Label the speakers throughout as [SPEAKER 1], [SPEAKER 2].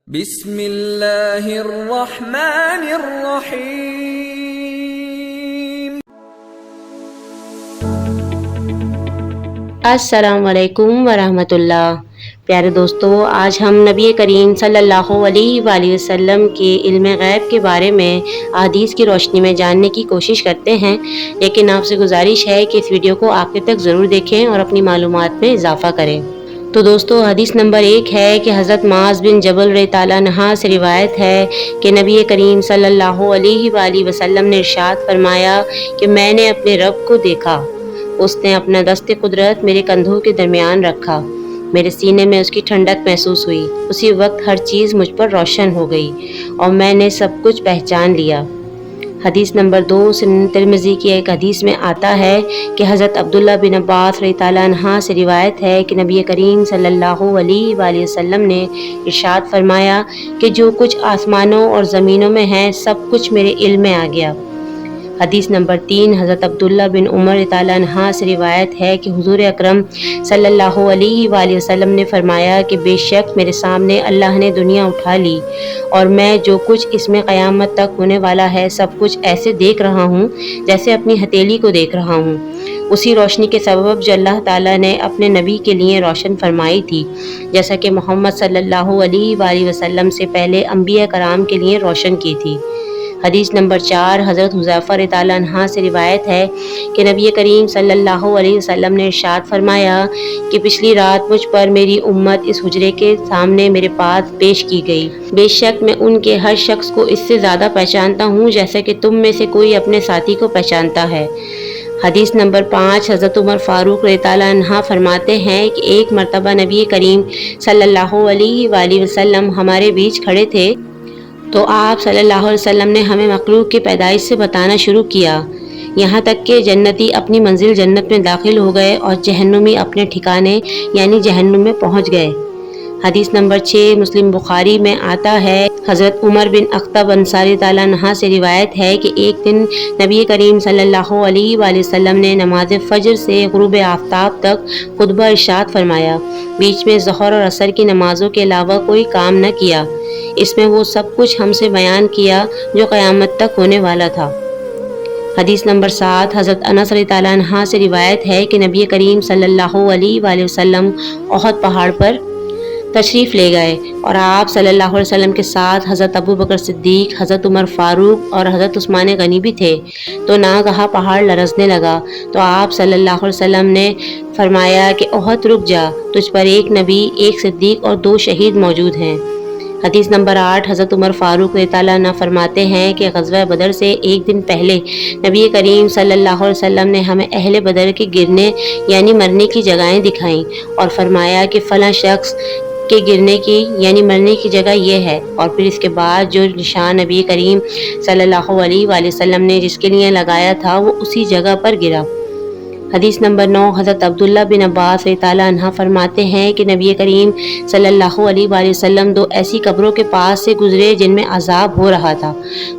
[SPEAKER 1] بسم اللہ الرحمن الرحیم۔
[SPEAKER 2] السلام علیکم ورحمۃ اللہ۔ پیارے دوستو، آج ہم نبی کریم صلی اللہ علیہ وآلہ وسلم کے علم غیب کے بارے میں احادیث کی روشنی میں جاننے کی کوشش کرتے ہیں، لیکن آپ سے گزارش ہے کہ اس ویڈیو کو آخر تک ضرور دیکھیں اور اپنی معلومات میں اضافہ کریں۔ تو دوستو، حدیث نمبر 1 ہے کہ حضرت معاذ بن جبل رضی اللہ عنہ سے روایت ہے کہ نبی کریم صلی اللہ علیہ وآلہ وسلم نے ارشاد فرمایا کہ میں نے اپنے رب کو دیکھا، اس نے اپنا دست قدرت میرے کندھوں کے درمیان رکھا، میرے سینے میں اس کی ٹھنڈک محسوس ہوئی، اسی وقت ہر چیز مجھ پر روشن ہو گئی اور میں نے سب کچھ پہچان لیا۔ حدیث نمبر 2 سنن ترمذی کی ایک حدیث میں آتا ہے کہ حضرت عبداللہ بن عباس رضی اللہ عنہ سے روایت ہے کہ نبی کریم صلی اللہ علیہ وآلہ وسلم نے ارشاد فرمایا کہ جو کچھ آسمانوں اور زمینوں میں ہے سب کچھ میرے علم میں آ گیا۔ حدیث نمبر 3 حضرت عبداللہ بن عمر رضی اللہ عنہ سے روایت ہے کہ حضور اکرم صلی اللہ علیہ وآلہ وسلم نے فرمایا کہ بے شک میرے سامنے اللہ نے دنیا اٹھا لی اور میں جو کچھ اس میں قیامت تک ہونے والا ہے سب کچھ ایسے دیکھ رہا ہوں جیسے اپنی ہتھیلی کو دیکھ رہا ہوں، اسی روشنی کے سبب جو اللہ تعالیٰ نے اپنے نبی کے لیے روشن فرمائی تھی، جیسا کہ محمد صلی اللہ علیہ وآلہ وسلم سے پہلے انبیاء کرام کے لیے روشن کی تھی۔ حدیث نمبر 4 حضرت حذیفہ رضی اللہ عنہ سے روایت ہے کہ نبی کریم صلی اللہ علیہ وسلم نے ارشاد فرمایا کہ پچھلی رات مجھ پر میری امت اس حجرے کے سامنے میرے پاس پیش کی گئی، بے شک میں ان کے ہر شخص کو اس سے زیادہ پہچانتا ہوں جیسا کہ تم میں سے کوئی اپنے ساتھی کو پہچانتا ہے۔ حدیث نمبر 5 حضرت عمر فاروق رضی اللہ عنہ فرماتے ہیں کہ ایک مرتبہ نبی کریم صلی اللہ علیہ وآلہ وسلم ہمارے بیچ کھڑے تھے تو آپ صلی اللہ علیہ وسلم نے ہمیں مخلوق کی پیدائش سے بتانا شروع کیا، یہاں تک کہ جنتی اپنی منزل جنت میں داخل ہو گئے اور جہنمی اپنے ٹھکانے یعنی جہنم میں پہنچ گئے۔ حدیث نمبر 6 مسلم بخاری میں آتا ہے، حضرت عمر بن اخطب انصاری تعالیٰ عنہ سے روایت ہے کہ ایک دن نبی کریم صلی اللہ علیہ وآلہ وسلم نے نماز فجر سے غروب آفتاب تک خطبہ ارشاد فرمایا، بیچ میں ظہر اور عصر کی نمازوں کے علاوہ کوئی کام نہ کیا، اس میں وہ سب کچھ ہم سے بیان کیا جو قیامت تک ہونے والا تھا۔ حدیث نمبر 7 حضرت انس رضی اللہ عنہ سے روایت ہے کہ نبی کریم صلی اللہ علیہ وآلہ وسلم احد پہاڑ پر تشریف لے گئے اور آپ صلی اللہ علیہ وسلم کے ساتھ حضرت ابو بکر صدیق، حضرت عمر فاروق اور حضرت عثمان غنی بھی تھے، تو ناگہاں پہاڑ لرزنے لگا تو آپ صلی اللہ علیہ وسلم نے فرمایا کہ احد رک جا، تجھ پر ایک نبی، ایک صدیق اور 2 شہید موجود ہیں۔ حدیث نمبر 8 حضرت عمر فاروق رضی اللہ عنہ فرماتے ہیں کہ غزوہ بدر سے ایک دن پہلے نبی کریم صلی اللہ علیہ وسلم نے ہمیں اہل بدر کے گرنے یعنی مرنے کی جگہیں دکھائیں اور فرمایا کہ فلاں شخص کے گرنے کی یعنی مرنے کی جگہ یہ ہے، اور پھر اس کے بعد جو نشان نبی کریم صلی اللہ علیہ وآلہ وسلم نے جس کے لیے لگایا تھا وہ اسی جگہ پر گرا۔ حدیث نمبر 9 حضرت عبداللہ بن عباس رضی اللہ عنہ فرماتے ہیں کہ نبی کریم صلی اللہ علیہ وآلہ وسلم 2 ایسی قبروں کے پاس سے گزرے جن میں عذاب ہو رہا تھا،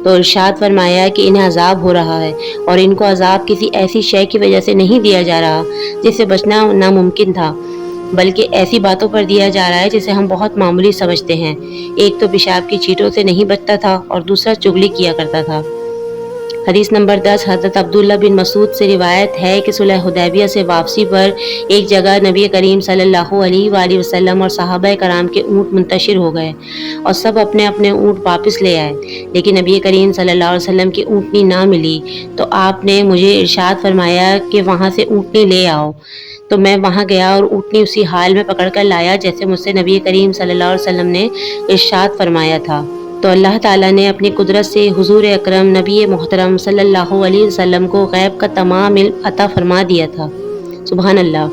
[SPEAKER 2] تو ارشاد فرمایا کہ انہیں عذاب ہو رہا ہے اور ان کو عذاب کسی ایسی شے کی وجہ سے نہیں دیا جا رہا جس سے بچنا ناممکن تھا، بلکہ ایسی باتوں پر دیا جا رہا ہے جسے ہم بہت معمولی سمجھتے ہیں۔ ایک تو پیشاب کی چیٹوں سے نہیں بچتا تھا اور دوسرا چغلی کیا کرتا تھا۔ حدیث نمبر 10 حضرت عبداللہ بن مسعود سے روایت ہے کہ صلح حدیبیہ سے واپسی پر ایک جگہ نبی کریم صلی اللہ علیہ وآلہ وسلم اور صحابہ کرام کے اونٹ منتشر ہو گئے اور سب اپنے اپنے اونٹ واپس لے آئے، لیکن نبی کریم صلی اللہ علیہ وسلم کی اونٹنی نہ ملی، تو آپ نے مجھے ارشاد فرمایا کہ وہاں سے اونٹنی لے آؤ، تو میں وہاں گیا اور اونٹنی اسی حال میں پکڑ کر لایا جیسے مجھ سے نبی کریم صلی اللہ علیہ وسلم نے ارشاد فرمایا تھا، تو اللہ تعالیٰ نے اپنی قدرت سے حضور اکرم نبی محترم صلی اللہ علیہ وسلم کو غیب کا تمام علم عطا فرما دیا تھا۔ سبحان اللہ۔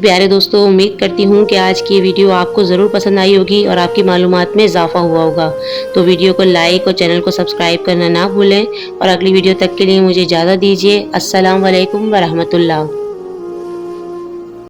[SPEAKER 2] پیارے دوستو، امید کرتی ہوں کہ آج کی ویڈیو آپ کو ضرور پسند آئی ہوگی اور آپ کی معلومات میں اضافہ ہوا ہوگا، تو ویڈیو کو لائک اور چینل کو سبسکرائب کرنا نہ بھولیں، اور اگلی ویڈیو تک کے لیے مجھے اجازت دیجیے۔ السلام علیکم ورحمۃ اللہ۔